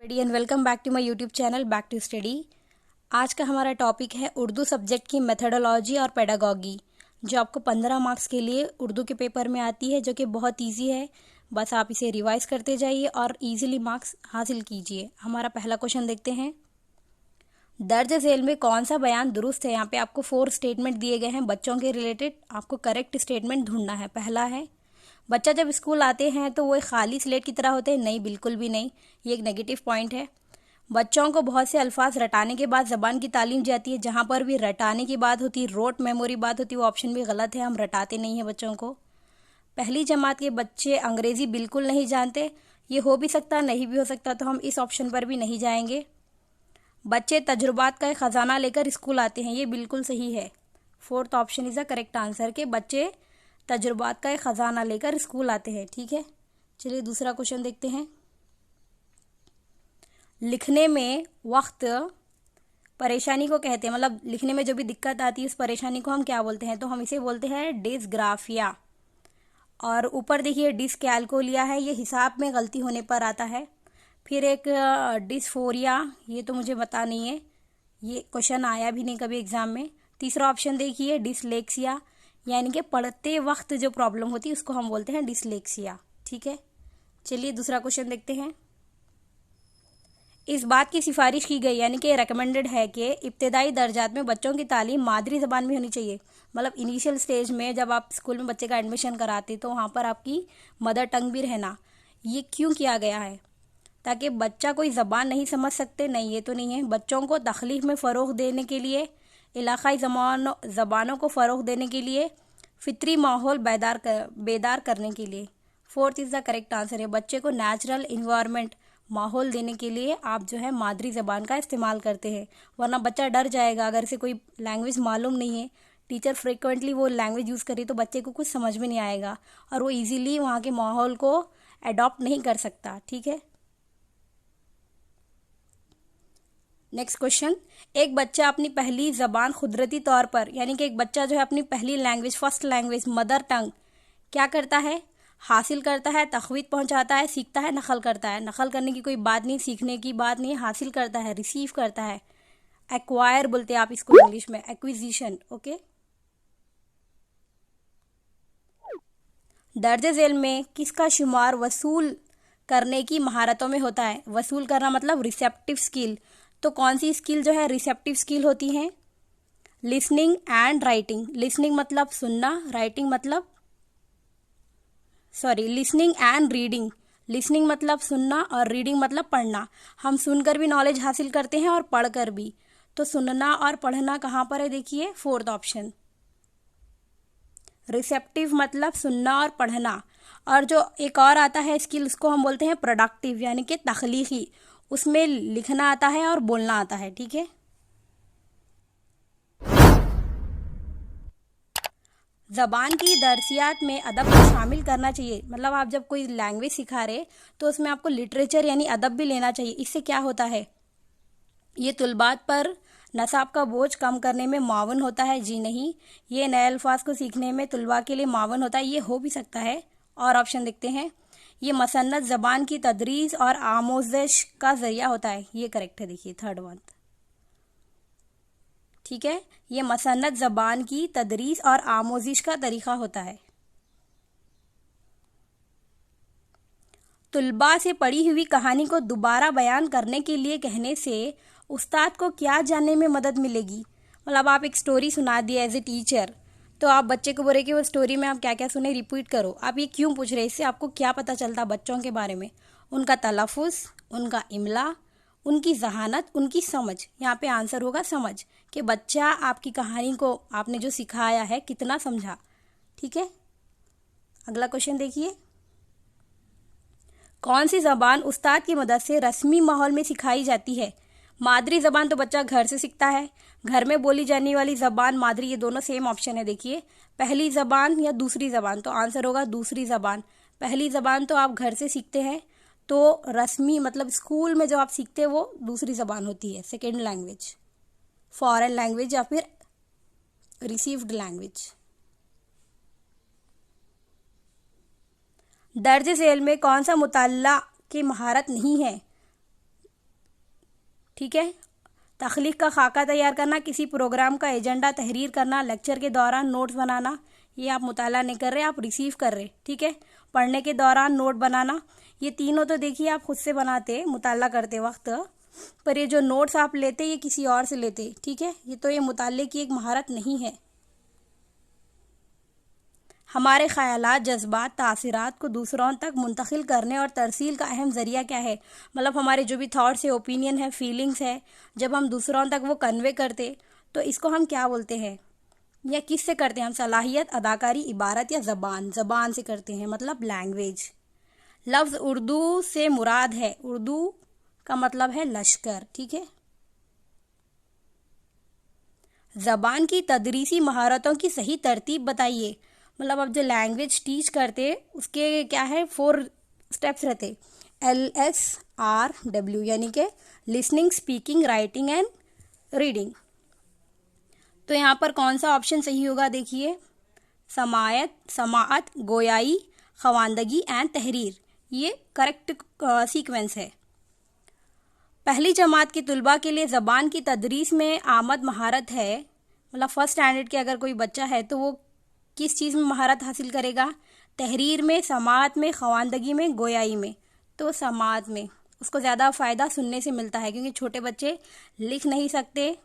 And welcome back to my YouTube channel back to study. आज का हमारा topic है उर्दू सब्जेक्ट की मेथडोलॉजी और पेडागॉगी, जो आपको 15 मार्क्स के लिए उर्दू के पेपर में आती है, जो कि बहुत इजी है। बस आप इसे रिवाइज करते जाइए और इजीली मार्क्स हासिल कीजिए। हमारा पहला क्वेश्चन देखते हैं। दर्ज झेल में कौन सा बयान दुरुस्त है। यहाँ पे आपको 4 स्टेटमेंट दिए गए हैं बच्चों के रिलेटेड। आपको करेक्ट स्टेटमेंट ढूंढना है। पहला है, बच्चा जब स्कूल आते हैं तो वो एक खाली स्लेट की तरह होते हैं। नहीं, बिल्कुल भी नहीं, ये एक नेगेटिव पॉइंट है। बच्चों को बहुत से अल्फाज रटाने के बाद जबान की तालीम जाती है। जहां पर भी रटाने की बात होती है, रोट मेमोरी बात होती है, वो ऑप्शन भी गलत है। हम रटाते नहीं हैं बच्चों को। पहली जमात के बच्चे अंग्रेजी बिल्कुल नहीं जानते। ये हो भी सकता, नहीं भी हो सकता, तो हम इस ऑप्शन पर भी नहीं जाएंगे। बच्चे तजुर्बात का एक खजाना लेकर स्कूल आते हैं। ये बिल्कुल सही है। 4th option is the correct answer के बच्चे तजुर्बात का एक खजाना लेकर स्कूल आते हैं। ठीक है, चलिए दूसरा क्वेश्चन देखते हैं। लिखने में वक्त परेशानी को कहते हैं, मतलब लिखने में जो भी दिक्कत आती है उस परेशानी को हम क्या बोलते हैं, तो हम इसे बोलते हैं डिसग्राफिया। और ऊपर देखिए डिसकैल्कुलिया है, ये हिसाब में गलती होने पर आता है। फिर एक डिस्फोरिया, ये तो मुझे पता नहीं है, ये क्वेश्चन आया भी नहीं कभी एग्जाम में। तीसरा ऑप्शन देखिए डिसलेक्सिया, यानी कि पढ़ते वक्त जो प्रॉब्लम होती है उसको हम बोलते हैं डिसलेक्सिया। ठीक है, चलिए दूसरा क्वेश्चन देखते हैं। इस बात की सिफारिश की गई, यानी कि रेकमेंडेड है कि इब्तदाई दर्जात में बच्चों की तालीम मादरी जबान में होनी चाहिए। मतलब इनिशियल स्टेज में जब आप स्कूल में बच्चे का एडमिशन कराते तो वहाँ पर आपकी मदर टंग भी रहना। ये क्यों किया गया है? ताकि बच्चा कोई ज़बान नहीं समझ सकते, नहीं ये तो नहीं है। बच्चों को तख्लीफ में फ़रोग़ देने के लिए, इलाक़ाई ज़बानों को फ़रोग़ देने के लिए, फितरी माहौल बेदार करने के लिए। 4th is the correct answer है। बच्चे को नेचुरल इन्वायरमेंट, माहौल देने के लिए आप जो है मादरी ज़बान का इस्तेमाल करते हैं। वरना बच्चा डर जाएगा अगर इसे कोई लैंग्वेज मालूम नहीं है, टीचर फ्रिक्वेंटली वो लैंग्वेज यूज़ करे तो बच्चे को कुछ समझ में नहीं आएगा और वो इजीली वहाँ के माहौल को अडॉप्ट नहीं कर सकता। ठीक है, नेक्स्ट क्वेश्चन। एक बच्चा अपनी पहली जबान कुदरती तौर पर, यानी कि एक बच्चा जो है अपनी पहली language, first language, mother tongue क्या करता है? हासिल करता है, तखवीत पहुंचाता है, सीखता है, नकल करता है। नकल करने की कोई बात नहीं, सीखने की बात नहीं, हासिल करता है, रिसीव करता है। एक्वायर बोलते हैं आप इसको इंग्लिश में, एक्विजिशन। ओके, दर्ज झेल में किसका शुमार वसूल करने की महारतों में होता है? वसूल करना मतलब रिसेप्टिव स्किल। तो कौन सी स्किल जो है रिसेप्टिव स्किल होती है? Listening and writing. लिसनिंग मतलब सुनना, राइटिंग मतलब लिसनिंग एंड रीडिंग। लिसनिंग मतलब सुनना और रीडिंग मतलब पढ़ना। हम सुनकर भी नॉलेज हासिल करते हैं और पढ़कर भी। तो सुनना और पढ़ना कहाँ पर है? देखिए 4th ऑप्शन। रिसेप्टिव मतलब सुनना और पढ़ना। और जो एक और आता है स्किल, उसको हम बोलते हैं प्रोडक्टिव, यानी कि तख्लीकी। उसमें लिखना आता है और बोलना आता है। ठीक है, जबान की दरसियात में अदब को शामिल करना चाहिए। मतलब आप जब कोई लैंग्वेज सिखा रहे तो उसमें आपको लिटरेचर यानी अदब भी लेना चाहिए। इससे क्या होता है? ये तुलबात पर नसाब का बोझ कम करने में मावन होता है। जी नहीं, ये नए अल्फाज को सीखने में तुलबा के लिए मावन होता है। ये हो भी सकता है। और ऑप्शन देखते हैं। ये मसन्नत जबान की तदरीस और आमोजश का जरिया होता है। ये करेक्ट है। देखिए 3rd वन। ठीक है, ये मसन्नत जबान की तदरीस और आमोजिश का तरीका होता है। तुलबा से पढ़ी हुई कहानी को दोबारा बयान करने के लिए कहने से उस्ताद को क्या जानने में मदद मिलेगी? मतलब आप एक स्टोरी सुना दिए एज ए टीचर, तो आप बच्चे को बोल रहे कि वो स्टोरी में आप क्या क्या सुने रिपीट करो। आप ये क्यों पूछ रहे? इससे आपको क्या पता चलता बच्चों के बारे में? उनका तलफ़ुज़, उनका इमला, उनकी जहानत, उनकी समझ। यहाँ पे आंसर होगा समझ, कि बच्चा आपकी कहानी को आपने जो सिखाया है कितना समझा। ठीक है, अगला क्वेश्चन देखिए। कौन सी जबान उस्ताद की मदद से रस्मी माहौल में सिखाई जाती है? मादरी जबान तो बच्चा घर से सीखता है। घर में बोली जाने वाली जबान, मादरी, ये दोनों सेम ऑप्शन है। देखिए पहली जबान या दूसरी जबान, तो आंसर होगा दूसरी जबान। पहली जबान तो आप घर से सीखते हैं, तो रस्मी मतलब स्कूल में जो आप सीखते हैं वो दूसरी जबान होती है, सेकेंड लैंग्वेज, फॉरेन लैंग्वेज या फिर रिसीव्ड लैंग्वेज। दर्ज झेल में कौन सा मुताल्ला की महारत नहीं है? ठीक है। तख्लीक का खाका तैयार करना, किसी प्रोग्राम का एजेंडा तहरीर करना, लेक्चर के दौरान नोट्स बनाना, ये आप मुताला नहीं कर रहे, आप रिसीव कर रहे, ठीक है। पढ़ने के दौरान नोट बनाना, ये तीनों तो देखिए आप खुद से बनाते मुताला करते वक्त, पर ये जो नोट्स आप लेते ये किसी और से लेते, ठीक है। ये तो ये मुताले की एक महारत नहीं है। हमारे ख़यालात, जज्बात, तासीरात को दूसरों तक मुंतकिल करने और तरसील का अहम ज़रिया क्या है? मतलब हमारे जो भी थॉट्स है, ओपिनियन है, फीलिंग्स है, जब हम दूसरों तक वो कन्वे करते तो इसको हम क्या बोलते हैं या किस से करते हैं हम? सलाहियत, अदाकारी, इबारत या ज़बान? ज़बान से करते हैं, मतलब लैंग्वेज। लफ्ज़ उर्दू से मुराद है, उर्दू का मतलब है लश्कर, ठीक है। ज़बान की तदरीसी महारतों की सही तरतीब बताइए। मतलब अब जो लैंग्वेज टीच करते उसके क्या है, 4 स्टेप्स रहते, LSRW, यानी कि listening, speaking, writing and reading. तो यहाँ पर कौन सा ऑप्शन सही होगा? देखिए, समाअत, गोयाई, खवानदगी एंड तहरीर, ये करेक्ट सीक्वेंस है। पहली जमात के तुलबा के लिए ज़बान की तदरीस में आमद महारत है। मतलब फर्स्ट स्टैंडर्ड के अगर कोई बच्चा है तो वो किस चीज़ में महारत हासिल करेगा? तहरीर में, समाअत में, खवानदगी में, गोयाई में। तो समाअत में उसको ज़्यादा फ़ायदा सुनने से मिलता है, क्योंकि छोटे बच्चे लिख नहीं सकते,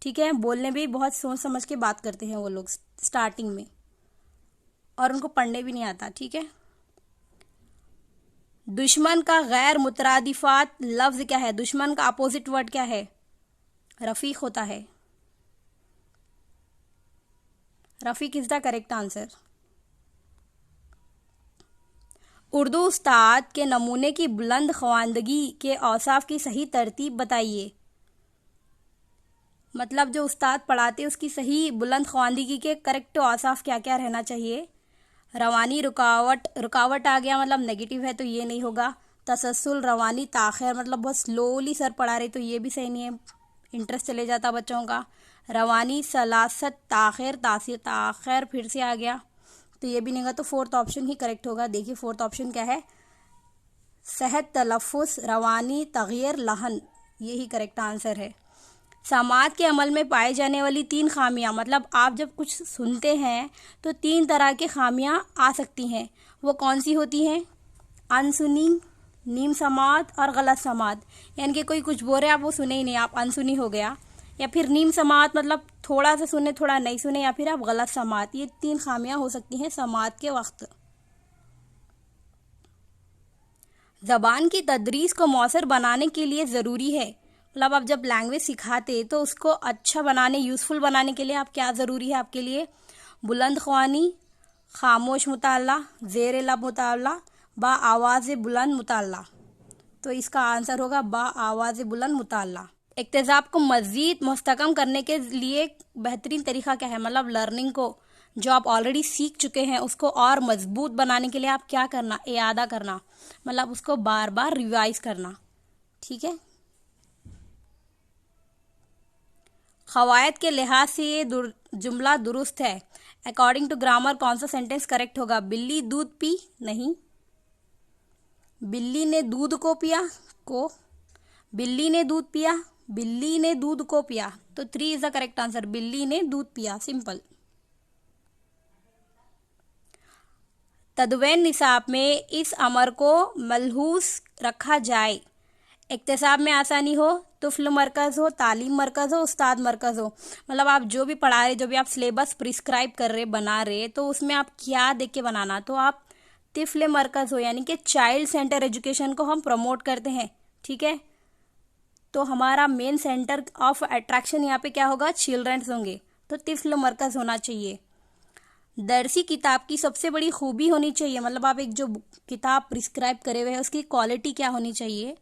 ठीक है। बोलने भी बहुत सोच समझ के बात करते हैं वो लोग स्टार्टिंग में, और उनको पढ़ने भी नहीं आता, ठीक है। दुश्मन का गैर मुतरादिफात लफ्ज़ क्या है? दुश्मन का अपोजिट वर्ड क्या है? रफ़ीक होता है। Rafiq is the correct answer. Urdu उस्ताद के नमूने की बुलंद ख्वानदगी के औसाफ की सही तरतीब बताइए। मतलब जो उस्ताद पढ़ाते उसकी सही बुलंद ख्वानदगी के करेक्ट औसाफ क्या क्या रहना चाहिए? रवानी, रुकावट आ गया मतलब नेगेटिव है तो ये नहीं होगा। तसलसल, रवानी, ताख़िर मतलब बहुत स्लोली सर पढ़ा रहे तो ये भी सही नहीं है, इंटरेस्ट चले जाता बच्चों का। रवानी, सलासत, ताख़िर, तासीर, ताख़िर फिर से आ गया तो ये भी नहीं होगा, तो 4th ऑप्शन ही करेक्ट होगा। देखिए 4th ऑप्शन क्या है? सेहत, तलफ़ुज़, रवानी, तग़य्युर, लहन, यही करेक्ट आंसर है। समाअत के अमल में पाई जाने वाली 3 खामियां, मतलब आप जब कुछ सुनते हैं तो 3 तरह के खामियां आ सकती हैं, वो कौन सी होती हैं? अनसुनी, नीम समाअत और गलत समाअत। यानी कि कोई कुछ बोल रहे आप वो सुने ही नहीं, आप अनसुनी हो गया, या फिर नीम समाअत मतलब थोड़ा सा सुने थोड़ा नहीं सुने, या फिर आप गलत समाअत। ये 3 खामियां हो सकती हैं समाअत के वक्त। ज़बान की तदरीस को मौसर बनाने के लिए ज़रूरी है, मतलब आप जब लैंग्वेज सिखाते तो उसको अच्छा बनाने, यूज़फुल बनाने के लिए आप क्या ज़रूरी है आपके लिए? बुलंद ख्वानी, खामोश मुताला, ज़ेर लब मुताला, बा आवाज़ बुलंद मुताला। तो इसका आंसर होगा बा आवाज़ बुलंद मुताला। इक्तिसाब को मज़ीद मुस्तकम करने के लिए बेहतरीन तरीका क्या है? मतलब लर्निंग को जो आप ऑलरेडी सीख चुके हैं उसको और मजबूत बनाने के लिए आप क्या करना? इयादा करना, मतलब उसको बार बार रिवाइज करना, ठीक है। क़वायद के लिहाज से ये जुमला दुरुस्त है। अकॉर्डिंग टू ग्रामर कौन सा सेंटेंस करेक्ट होगा? बिल्ली दूध पी, नहीं। बिल्ली ने दूध को पिया, को। बिल्ली ने दूध पिया, बिल्ली ने दूध को पिया, तो 3 इज द करेक्ट आंसर। बिल्ली ने दूध पिया, सिंपल। तदवीन निसाब में इस अमर को मलहूस रखा जाए। इक्तिसाब में आसानी हो, तुफ्ल मरकज़ हो, तालीम मरकज़ हो, उस्ताद मरकज़ हो। मतलब आप जो भी पढ़ा रहे, जो भी आप सिलेबस प्रिस्क्राइब कर रहे, बना रहे, तो उसमें आप क्या देख के बनाना? तो आप तिफ्ल मरकज़ हो, यानी कि चाइल्ड सेंटर एजुकेशन को हम प्रमोट करते हैं, ठीक है। तो हमारा मेन सेंटर ऑफ अट्रैक्शन यहाँ पे क्या होगा? चिल्ड्रंस होंगे, तो तिफ्ल मरकज़ होना चाहिए। दरसी किताब की सबसे बड़ी खूबी होनी चाहिए, मतलब आप एक जो किताब प्रिस्क्राइब करे हुए हैं उसकी क्वालिटी क्या होनी चाहिए?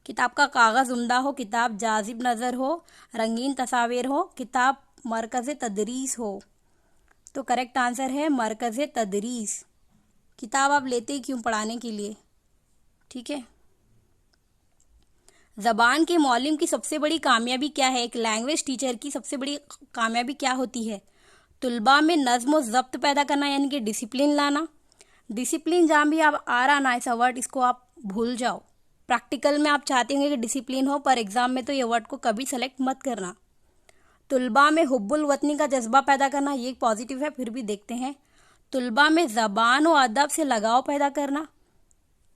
किताब का कागज़ उम्दा हो, किताब जाजिब नज़र हो, रंगीन तस्वीर हो, किताब मरकज़ तदरीस हो। तो करेक्ट आंसर है मरकज़ तदरीस। किताब आप लेते ही क्यों? पढ़ाने के लिए, ठीक है। ज़बान के मौलिम की सबसे बड़ी कामयाबी क्या है? एक लैंग्वेज टीचर की सबसे बड़ी कामयाबी क्या होती है? तुलबा में नज़्म व ज़ब्त पैदा करना, यानी कि डिसिप्लिन लाना। डिसिप्लिन जहाँ भी आप आ रहा ना ऐसा वर्ड, इसको आप भूल जाओ, प्रैक्टिकल में आप चाहते होंगे कि डिसिप्लिन हो, पर एग्जाम में तो ये वर्ड को कभी सेलेक्ट मत करना। तुलबा में हुब्बुल वतनी का जज्बा पैदा करना, ये पॉजिटिव है, फिर भी देखते हैं। तुलबा में ज़बान और अदब से लगाव पैदा करना,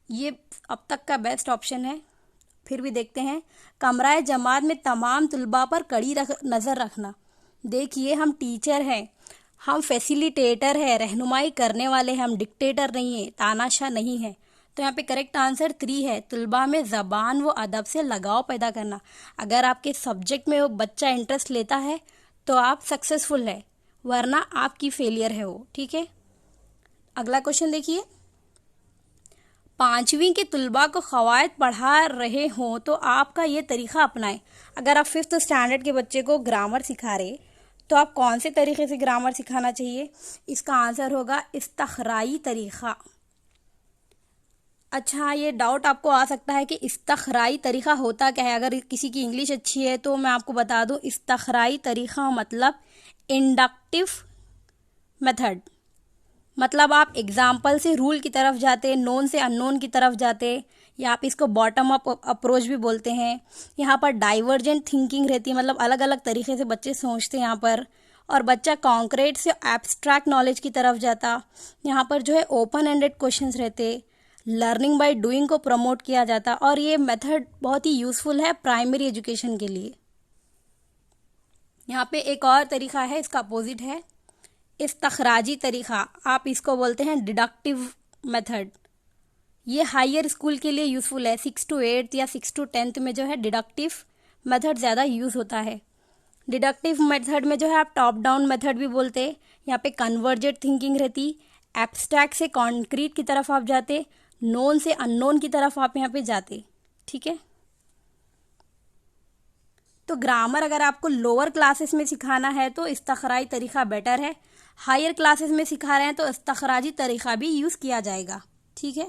ये अब तक का बेस्ट ऑप्शन है, फिर भी देखते हैं। कमराए जमात में तमाम तुलबा पर कड़ी नज़र रखना, देखिए हम टीचर हैं, हम फैसिलिटेटर है, रहनुमाई करने वाले हैं, हम डिक्टेटर नहीं है, तानाशाह नहीं है। तो यहाँ पे करेक्ट आंसर 3 है, तुलबा में ज़बान व अदब से लगाव पैदा करना। अगर आपके सब्जेक्ट में वो बच्चा इंटरेस्ट लेता है तो आप सक्सेसफुल है, वरना आपकी फेलियर है वो। ठीक है, अगला क्वेश्चन देखिए। 5वीं के तुलबा को क़वायद पढ़ा रहे हों तो आपका ये तरीका अपनाएं। अगर आप 5th स्टैंडर्ड के बच्चे को ग्रामर सिखा रहे तो आप कौन से तरीके से ग्रामर सिखाना चाहिए? इसका आंसर होगा इस्तखराई तरीका। अच्छा, ये डाउट आपको आ सकता है कि इस्तखराई तरीका होता क्या है। अगर किसी की इंग्लिश अच्छी है तो मैं आपको बता दूं, इस्तखराई तरीका मतलब इंडक्टिव मेथड, मतलब आप एग्जाम्पल से रूल की तरफ जाते, नोन से अननोन की तरफ जाते, या आप इसको बॉटम अप अप्रोच भी बोलते हैं। यहाँ पर डाइवर्जेंट थिंकिंग रहती है, मतलब अलग अलग तरीके से बच्चे सोचते हैं यहाँ पर, और बच्चा कॉन्क्रीट से एब्स्ट्रैक्ट नॉलेज की तरफ जाता। यहाँ पर जो है ओपन एंडेड क्वेश्चंस रहते, लर्निंग बाय डूइंग को प्रमोट किया जाता, और ये मेथड बहुत ही यूजफुल है प्राइमरी एजुकेशन के लिए। यहाँ पे एक और तरीका है, इसका अपोजिट है इस्तखराजी तरीका, आप इसको बोलते हैं डिडक्टिव मेथड। ये हायर स्कूल के लिए यूजफुल है, 6 to 8 या 6 to 10 में जो है डिडक्टिव मेथड ज़्यादा यूज़ होता है। डिडक्टिव मेथड में जो है आप टॉप डाउन मेथड भी बोलते हैं। यहाँ पे कन्वर्जेंट थिंकिंग रहती, एब्स्ट्रैक्ट से कॉन्क्रीट की तरफ आप जाते, नोन से अननोन की तरफ आप यहाँ पे जाते। ठीक है, तो ग्रामर अगर आपको लोअर क्लासेस में सिखाना है तो इस्तखराई तरीका बेटर है, हायर क्लासेस में सिखा रहे हैं तो इस्तखराजी तरीका भी यूज किया जाएगा। ठीक है,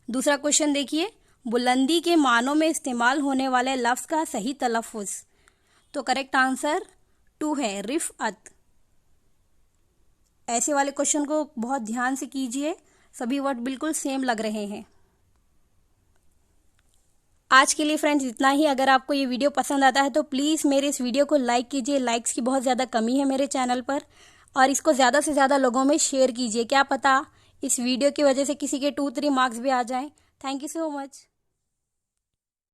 दूसरा क्वेश्चन देखिए। बुलंदी के मानों में इस्तेमाल होने वाले लफ्ज का सही तलफ़ुज़, तो करेक्ट आंसर 2 है, रिफ़अत। ऐसे वाले क्वेश्चन को बहुत ध्यान से कीजिए, सभी वर्ड बिल्कुल सेम लग रहे हैं। आज के लिए फ्रेंड्स इतना ही। अगर आपको ये वीडियो पसंद आता है तो प्लीज़ मेरे इस वीडियो को लाइक कीजिए, लाइक्स की बहुत ज़्यादा कमी है मेरे चैनल पर, और इसको ज़्यादा से ज़्यादा लोगों में शेयर कीजिए, क्या पता इस वीडियो की वजह से किसी के 2-3 मार्क्स भी आ जाएं। Thank you so much.